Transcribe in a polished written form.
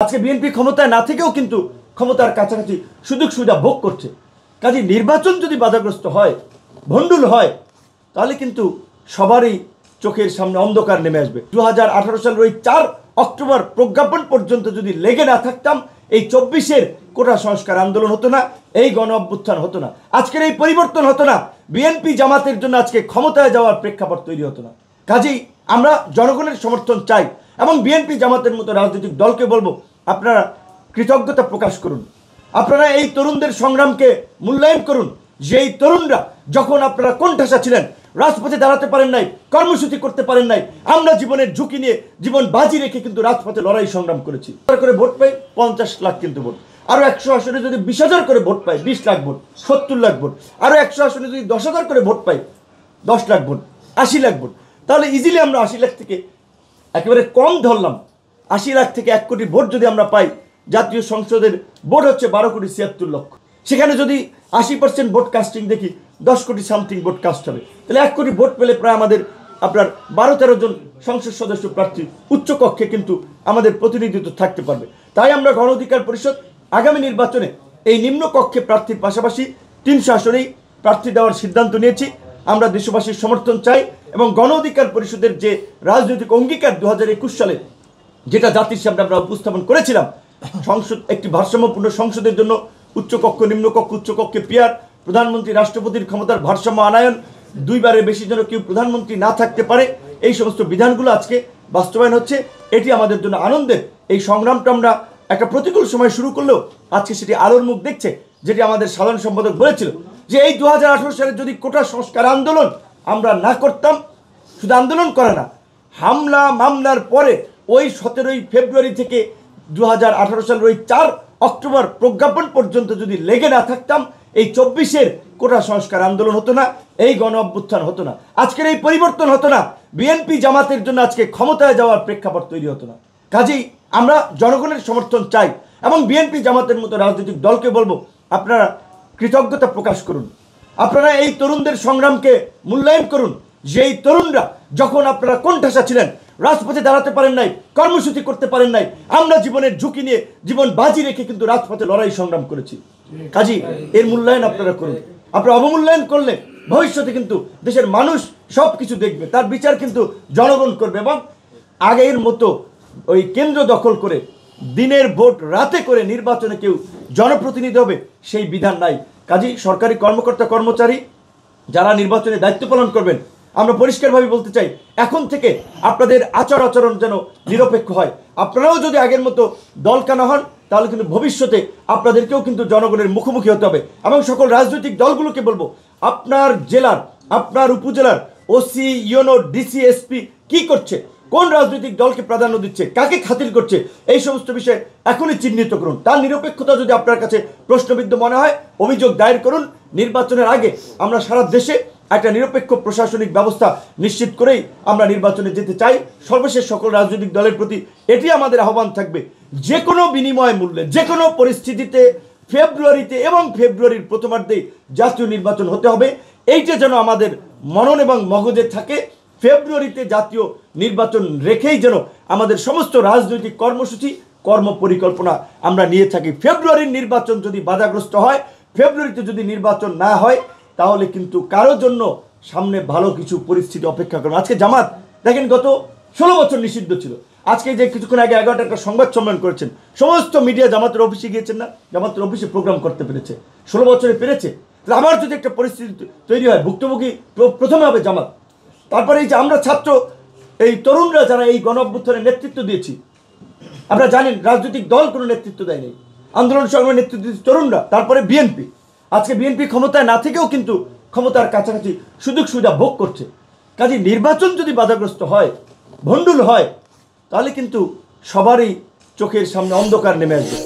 আজকে বিএনপি ক্ষমতায় না থেকেও কিন্তু ক্ষমতার কাছাকাছি সুযোগ সুবিধা ভোগ করছে। কাজে নির্বাচন যদি বাধাগ্রস্ত হয়, ভণ্ডুল হয়, তাহলে কিন্তু সবারই চোখের সামনে অন্ধকার নেমে আসবে। 2018 সালের ওই 4 অক্টোবর প্রজ্ঞাপন পর্যন্ত যদি লেগে না থাকতাম, এই 24-এর কোটা সংস্কার আন্দোলন হতো না, এই গণ অভ্যুত্থান হতো না, আজকের এই পরিবর্তন হতো না, বিএনপি জামাতের জন্য আজকে ক্ষমতায় যাওয়ার প্রেক্ষাপট তৈরি হতো না। কাজেই আমরা জনগণের সমর্থন চাই এবং বিএনপি জামাতের মতো রাজনৈতিক দলকে বলবো, আপনারা কৃতজ্ঞতা প্রকাশ করুন, আপনারা এই তরুণদের সংগ্রামকে মূল্যায়ন করুন। যেই তরুণরা যখন আপনারা কোণঠাসা ছিলেন, রাজপথে দাঁড়াতে পারেন নাই, কর্মসূচি করতে পারেন নাই, আমরা জীবনের ঝুঁকি নিয়ে জীবন বাজি রেখে কিন্তু রাজপথে লড়াই সংগ্রাম করেছি। করে ভোট পাই 50 লাখ কিন্তু ভোট, আরো 100 আসনে যদি 20,000 করে ভোট পাই 20 লাখ ভোট, 70 লাখ ভোট, আরো 100 আসনে যদি 10,000 করে ভোট পাই 10 লাখ ভোট, 80 লাখ ভোট, তাহলে ইজিলি আমরা 80 লাখ থেকে একেবারে কম ধরলাম, 80 লাখ থেকে 1 কোটি ভোট যদি আমরা পাই, জাতীয় সংসদের ভোট হচ্ছে 12 কোটি 76 লক্ষ, সেখানে যদি 80% ভোট কাস্টিং দেখি 10 কোটি সামথিং ভোট কাস্ট হবে, তাহলে 1 কোটি ভোট পেলে প্রায় আমাদের আপনার 12-13 জন সংসদ সদস্য প্রার্থী উচ্চ কক্ষে কিন্তু আমাদের প্রতিনিধিত্ব থাকতে পারবে। তাই আমরা গণ অধিকার পরিষদ আগামী নির্বাচনে এই নিম্ন কক্ষে প্রার্থীর পাশাপাশি 300 আসনেই প্রার্থী দেওয়ার সিদ্ধান্ত নিয়েছি। আমরা দেশবাসীর সমর্থন চাই এবং গণ অধিকার পরিষদের যে রাজনৈতিক অঙ্গীকার 2021 সালে যেটা জাতির সামনে আমরা উপস্থাপন করেছিলাম, সংসদ একটি ভারসাম্যপূর্ণ সংসদের জন্য উচ্চকক্ষ নিম্নকক্ষ, উচ্চকক্ষে পিয়ার, প্রধানমন্ত্রী রাষ্ট্রপতির ক্ষমতার ভারসাম্য আনায়ন, 2 বারের বেশি যেন কেউ প্রধানমন্ত্রী না থাকতে পারে, এই সমস্ত বিধানগুলো আজকে বাস্তবায়ন হচ্ছে। এটি আমাদের জন্য আনন্দের। এই সংগ্রামটা আমরা একটা প্রতিকূল সময় শুরু করলেও আজকে সেটি আলোর মুখ দেখছে। যেটি আমাদের সাধারণ সম্পাদক বলেছিল যে এই 2018 সালে যদি কোটা সংস্কার আন্দোলন আমরা না করতাম, শুধু আন্দোলন করে না, হামলা মামলার পরে ওই 17ই ফেব্রুয়ারি থেকে 2018 সালের ওই 4 অক্টোবর প্রজ্ঞাপন পর্যন্ত যদি লেগে না থাকতাম, এই 24-এর কোটা সংস্কার আন্দোলন হতো না, এই গণ অভ্যুত্থান হতো না, আজকের এই পরিবর্তন হতো না, বিএনপি জামাতের জন্য আজকে ক্ষমতায় যাওয়ার প্রেক্ষাপট তৈরি হতো না। কাজেই আমরা জনগণের সমর্থন চাই এবং বিএনপি জামাতের মতো রাজনৈতিক দলকে বলবো, আপনারা কৃতজ্ঞতা প্রকাশ করুন, আপনারা এই তরুণদের সংগ্রামকে মূল্যায়ন করুন। যেই তরুণরা যখন আপনারা কোণঠাসা ছিলেন, রাজপথে দাঁড়াতে পারেন নাই, কর্মসূচি করতে পারেন নাই, আমরা জীবনের ঝুঁকি নিয়ে জীবন বাজি রেখে কিন্তু রাজপথে লড়াই সংগ্রাম করেছি। কাজী এর মূল্যায়ন আপনারা করুন। আপনারা অবমূল্যায়ন করলে ভবিষ্যতে কিন্তু দেশের মানুষ সব কিছু দেখবে, তার বিচার কিন্তু জনগণ করবে। এবং আগের মতো ওই কেন্দ্র দখল করে দিনের ভোট রাতে করে নির্বাচনে কেউ জনপ্রতিনিধি হবে সেই বিধান নাই। কাজী সরকারি কর্মকর্তা কর্মচারী যারা নির্বাচনে দায়িত্ব পালন করবেন, আমরা পরিষ্কারভাবে বলতে চাই, এখন থেকে আপনাদের আচরণ যেন নিরপেক্ষ হয়। আপনারাও যদি আগের মতো দলকানা হন, তাহলে কিন্তু ভবিষ্যতে আপনাদেরকেও কিন্তু জনগণের মুখোমুখি হতে হবে। এবং সকল রাজনৈতিক দলগুলোকে বলবো, আপনার জেলার, আপনার উপজেলার ওসি, ইউনো, ডিসি, এসপি কি করছে, কোন রাজনৈতিক দলকে প্রাধান্য দিচ্ছে, কাকে খাতির করছে, এই সমস্ত বিষয়ে এখনই চিহ্নিত করুন। তার নিরপেক্ষতা যদি আপনার কাছে প্রশ্নবিদ্ধ মনে হয়, অভিযোগ দায়ের করুন। নির্বাচনের আগে আমরা সারা দেশে একটা নিরপেক্ষ প্রশাসনিক ব্যবস্থা নিশ্চিত করেই আমরা নির্বাচনে যেতে চাই। সর্বশেষ সকল রাজনৈতিক দলের প্রতি এটি আমাদের আহ্বান থাকবে, যে কোনো বিনিময় মূল্যে, যে কোনো পরিস্থিতিতে ফেব্রুয়ারিতে এবং ফেব্রুয়ারির প্রথমার্ধেই জাতীয় নির্বাচন হতে হবে। এইটা যেন আমাদের মনন এবং মগজে থাকে। ফেব্রুয়ারিতে জাতীয় নির্বাচন রেখেই যেন আমাদের সমস্ত রাজনৈতিক কর্মসূচি, কর্ম পরিকল্পনা আমরা নিয়ে থাকি। ফেব্রুয়ারির নির্বাচন যদি বাধাগ্রস্ত হয়, ফেব্রুয়ারিতে যদি নির্বাচন না হয়, তাহলে কিন্তু কারোর জন্য সামনে ভালো কিছু পরিস্থিতি অপেক্ষা করবে। আজকে জামাত দেখেন গত 16 বছর নিষিদ্ধ ছিল, আজকে যে কিছুক্ষণ আগে 11টা একটা সংবাদ সম্মেলন করেছেন, সমস্ত মিডিয়া জামাতের অফিসে গিয়েছেন না, জামাতের অফিসে প্রোগ্রাম করতে পেরেছে, 16 বছরে পেরেছে। আবার যদি একটা পরিস্থিতি তৈরি হয়, ভুক্তভোগী প্রথমে হবে জামাত। তারপরে এই যে আমরা ছাত্র, এই তরুণরা যারা এই গণ অভ্যুত্থানের নেতৃত্ব দিয়েছি, আপনারা জানেন রাজনৈতিক দল কোনো নেতৃত্ব দেয়নি, আন্দোলন সংগ্রামের নেতৃত্ব দিয়েছে তরুণরা। তারপরে বিএনপি, আজকে বিএনপি ক্ষমতায় না থেকেও কিন্তু ক্ষমতার কাছাকাছি সুযোগ সুবিধা ভোগ করছে। কাজে নির্বাচন যদি বাধাগ্রস্ত হয়, ভণ্ডুল হয়, তাহলে কিন্তু সবারই চোখের সামনে অন্ধকার নেমে আসবে।